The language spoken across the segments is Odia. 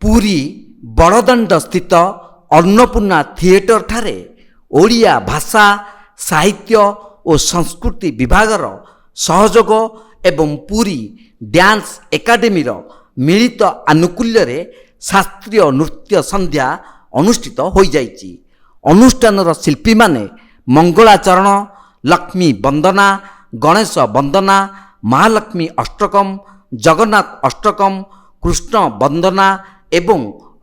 ପୁରୀ ବଡ଼ଦାଣ୍ଡ ସ୍ଥିତ ଅନ୍ନପୂର୍ଣ୍ଣା ଥିଏଟର ଠାରେ ଓଡ଼ିଆ ଭାଷା ସାହିତ୍ୟ ଓ ସଂସ୍କୃତି ବିଭାଗର ସହଯୋଗ ଏବଂ ପୁରୀ ଡ୍ୟାନ୍ସ ଏକାଡେମୀର ମିଳିତ ଆନୁକୂଲ୍ୟରେ ଶାସ୍ତ୍ରୀୟ ନୃତ୍ୟ ସନ୍ଧ୍ୟା ଅନୁଷ୍ଠିତ ହୋଇଯାଇଛି। ଅନୁଷ୍ଠାନର ଶିଳ୍ପୀମାନେ ମଙ୍ଗଳାଚରଣ, ଲକ୍ଷ୍ମୀ ବନ୍ଦନା, ଗଣେଶ ବନ୍ଦନା, ମହାଲକ୍ଷ୍ମୀ ଅଷ୍ଟକମ୍, ଜଗନ୍ନାଥ ଅଷ୍ଟକମ୍, କୃଷ୍ଣ ବନ୍ଦନା ଏବଂ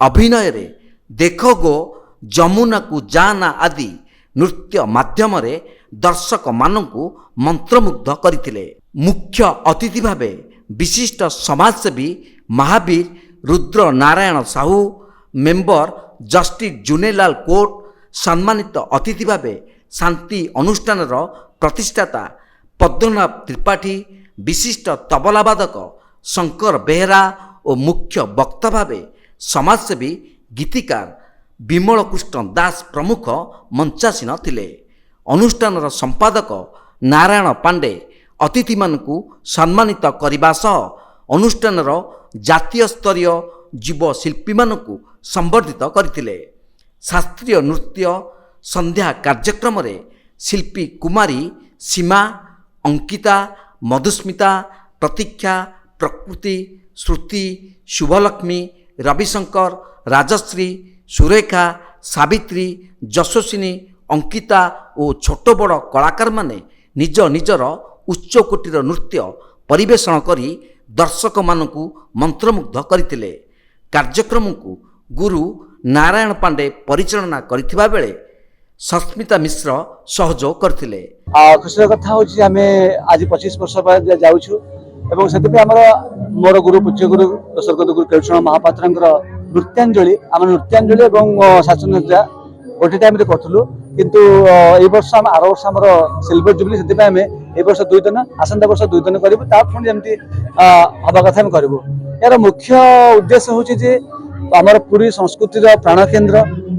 ଅଭିନୟରେ ଦେଖ ଗୋ ଯମୁନାକୁ ଯାନା ଆଦି ନୃତ୍ୟ ମାଧ୍ୟମରେ ଦର୍ଶକମାନଙ୍କୁ ମନ୍ତ୍ରମୁଗ୍ଧ କରିଥିଲେ। ମୁଖ୍ୟ ଅତିଥି ଭାବେ ବିଶିଷ୍ଟ ସମାଜସେବୀ ମହାବୀର ରୁଦ୍ର ନାରାୟଣ ସାହୁ, ମେମ୍ବର ଜଷ୍ଟିସ୍ ଜୁନେଲାଲ କୋର୍ଟ, ସମ୍ମାନିତ ଅତିଥି ଭାବେ ଶାନ୍ତି ଅନୁଷ୍ଠାନର ପ୍ରତିଷ୍ଠାତା ପଦ୍ମନାଭ ତ୍ରିପାଠୀ, ବିଶିଷ୍ଟ ତବଲାବାଦକ ଶଙ୍କର ବେହେରା ଓ ମୁଖ୍ୟ ବକ୍ତା ଭାବେ ସମାଜସେବୀ ଗୀତିକାର ବିମଳ କୃଷ୍ଣ ଦାସ ପ୍ରମୁଖ ମଞ୍ଚାସୀନ ଥିଲେ। ଅନୁଷ୍ଠାନର ସମ୍ପାଦକ ନାରାୟଣ ପାଣ୍ଡେ ଅତିଥିମାନଙ୍କୁ ସମ୍ମାନିତ କରିବା ସହ ଅନୁଷ୍ଠାନର ଜାତୀୟ ସ୍ତରୀୟ ଯୁବ ଶିଳ୍ପୀମାନଙ୍କୁ ସମ୍ବର୍ଦ୍ଧିତ କରିଥିଲେ। ଶାସ୍ତ୍ରୀୟ ନୃତ୍ୟ ସନ୍ଧ୍ୟା କାର୍ଯ୍ୟକ୍ରମରେ ଶିଳ୍ପୀ କୁମାରୀ ସୀମା, ଅଙ୍କିତା, ମଧୁସ୍ମିତା, ପ୍ରତୀକ୍ଷା, ପ୍ରକୃତି, ଶ୍ରୁତି, ଶୁଭଲକ୍ଷ୍ମୀ, ରବିଶଙ୍କର, ରାଜଶ୍ରୀ, ସୁରେଖା, ସାବିତ୍ରୀ, ଯଶସ୍ୱିନୀ, ଅଙ୍କିତା ଓ ଛୋଟ ବଡ଼ କଳାକାରମାନେ ନିଜ ନିଜର ଉଚ୍ଚକୋଟୀର ନୃତ୍ୟ ପରିବେଷଣ କରି ଦର୍ଶକମାନଙ୍କୁ ମନ୍ତ୍ରମୁଗ୍ଧ କରିଥିଲେ। କାର୍ଯ୍ୟକ୍ରମକୁ ଗୁରୁ ନାରାୟଣ ପାଣ୍ଡେ ପରିଚାଳନା କରିଥିବା ବେଳେ ସସ୍ମିତା ମିଶ୍ର ସହଯୋଗ କରିଥିଲେ। ଖୁସିର କଥା ହେଉଛି ଆମେ ଆଜି 25 ବର୍ଷ ପରେ ଯାଉଛୁ ଏବଂ ସେଥିପାଇଁ ଆମର ମୋର ଗୁରୁ ପୂଜ୍ୟଗୁରୁ ସ୍ୱର୍ଗତ ଗୁରୁ କେଳୁଚରଣ ମହାପାତ୍ରଙ୍କର ନୃତ୍ୟାଞ୍ଜଳି ଏବଂ ଶାସ୍ତ୍ରୀୟ ଗୋଟେ ଟାଇମ୍ରେ କରୁଥିଲୁ, କିନ୍ତୁ ଏଇ ବର୍ଷ ଆର ବର୍ଷ ଆମର ସିଲଭର ଜୁବଲି, ସେଥିପାଇଁ ଆମେ ଏଇ ବର୍ଷ 2 ଦିନ, ଆସନ୍ତା ବର୍ଷ 2 ଦିନ କରିବୁ। ତା ପୁଣି ଯେମିତି ହବା କଥା ଆମେ କରିବୁ। ଏହାର ମୁଖ୍ୟ ଉଦ୍ଦେଶ୍ୟ ହେଉଛି ଯେ ଆମର ପୁରୀ ସଂସ୍କୃତିର ପ୍ରାଣକେନ୍ଦ୍ର,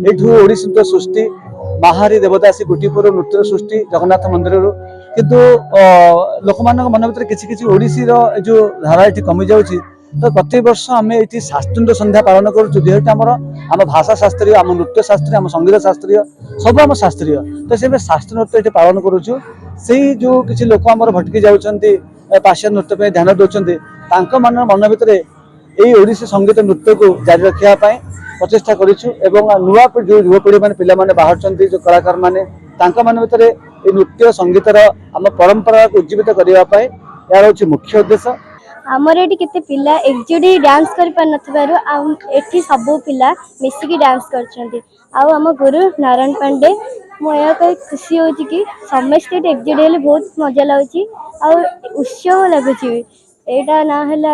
ଏଇଠୁ ଓଡ଼ିଶୀ ନୃତ୍ୟ ସୃଷ୍ଟି, ବାହାରି ଦେବତା ଆସି ଗୋଟିପୁର ନୃତ୍ୟ ସୃଷ୍ଟି ଜଗନ୍ନାଥ ମନ୍ଦିରରୁ, କିନ୍ତୁ ଲୋକମାନଙ୍କ ମନ ଭିତରେ କିଛି କିଛି ଓଡ଼ିଶୀର ଏ ଯେଉଁ ଧାରା ଏଠି କମିଯାଉଛି। ତ ପ୍ରତିବର୍ଷ ଆମେ ଏଠି ଶାସ୍ତ୍ରୀୟ ସନ୍ଧ୍ୟା ପାଳନ କରୁଛୁ, ଯେହେତୁ ଆମ ଭାଷା ଶାସ୍ତ୍ରୀୟ, ଆମ ନୃତ୍ୟ ଶାସ୍ତ୍ରୀୟ, ଆମ ସଙ୍ଗୀତ ଶାସ୍ତ୍ରୀୟ, ସବୁ ଆମ ଶାସ୍ତ୍ରୀୟ। ତ ସେ ଶାସ୍ତ୍ରୀୟ ନୃତ୍ୟ ଏଠି ପାଳନ କରୁଛୁ। ସେଇ ଯେଉଁ କିଛି ଲୋକ ଆମର ଭଟକି ଯାଉଛନ୍ତି, ପାଶ୍ଚାତ୍ୟ ନୃତ୍ୟ ପାଇଁ ଧ୍ୟାନ ଦେଉଛନ୍ତି, ତାଙ୍କ ମନ ଭିତରେ ଏଇ ଓଡ଼ିଶୀ ସଙ୍ଗୀତ ନୃତ୍ୟକୁ ଜାରି ରଖିବା ପାଇଁ ପ୍ରଚେଷ୍ଟା କରିଛୁ ଏବଂ ନୂଆ ଯେଉଁ ଯୁବପିଢ଼ି ମାନେ ପିଲାମାନେ ବାହାରୁଛନ୍ତି, ଯେଉଁ କଳାକାରମାନେ, ତାଙ୍କ ମାନ ଭିତରେ ଏଇ ନୃତ୍ୟ ସଙ୍ଗୀତର ଆମ ପରମ୍ପରାକୁ ଉଜ୍ଜୀବିତ କରିବା ପାଇଁ ଏହାର ହେଉଛି ମୁଖ୍ୟ ଉଦ୍ଦେଶ୍ୟ। ଆମର ଏଠି କେତେ ପିଲା ଏକଜୁଟ ଡ୍ୟାନ୍ସ କରିପାରୁନଥିବାରୁ ଏଠି ସବୁ ପିଲା ମିଶିକି ଡ୍ୟାନ୍ସ କରୁଛନ୍ତି। ଆଉ ଆମ ଗୁରୁ ନାରାୟଣ ପାଣ୍ଡେ, ମୁଁ ଏହା କହି ଖୁସି ହେଉଛି କି ସମସ୍ତେ ଏଠି ଏକଜୁଟ ହେଲେ ବହୁତ ମଜା ଲାଗୁଛି ଆଉ ଉତ୍ସବ ଲାଗୁଛି। ଏଇଟା ନାଁ ହେଲା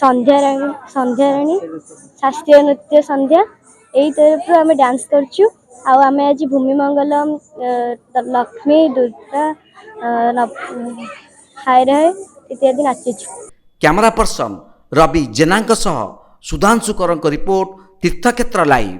ସନ୍ଧ୍ୟାରାଣୀ ଶାସ୍ତ୍ରୀୟ ନୃତ୍ୟ ସନ୍ଧ୍ୟା। ଏଇ ତରଫରୁ ଆମେ ଡ୍ୟାନ୍ସ କରୁଛୁ ଆଉ ଆମେ ଆଜି ଭୂମି ମଙ୍ଗଲମ, ଲକ୍ଷ୍ମୀ, ଦୁର୍ଗା, ହାୟରେ ଇତ୍ୟାଦି ନାଚିଛୁ। କ୍ୟାମେରା ପର୍ସନ ରବି ଜେନାଙ୍କ ସହ ସୁଧାଂଶୁ କରଙ୍କ ରିପୋର୍ଟ, ତୀର୍ଥକ୍ଷେତ୍ର ଲାଇଭ୍।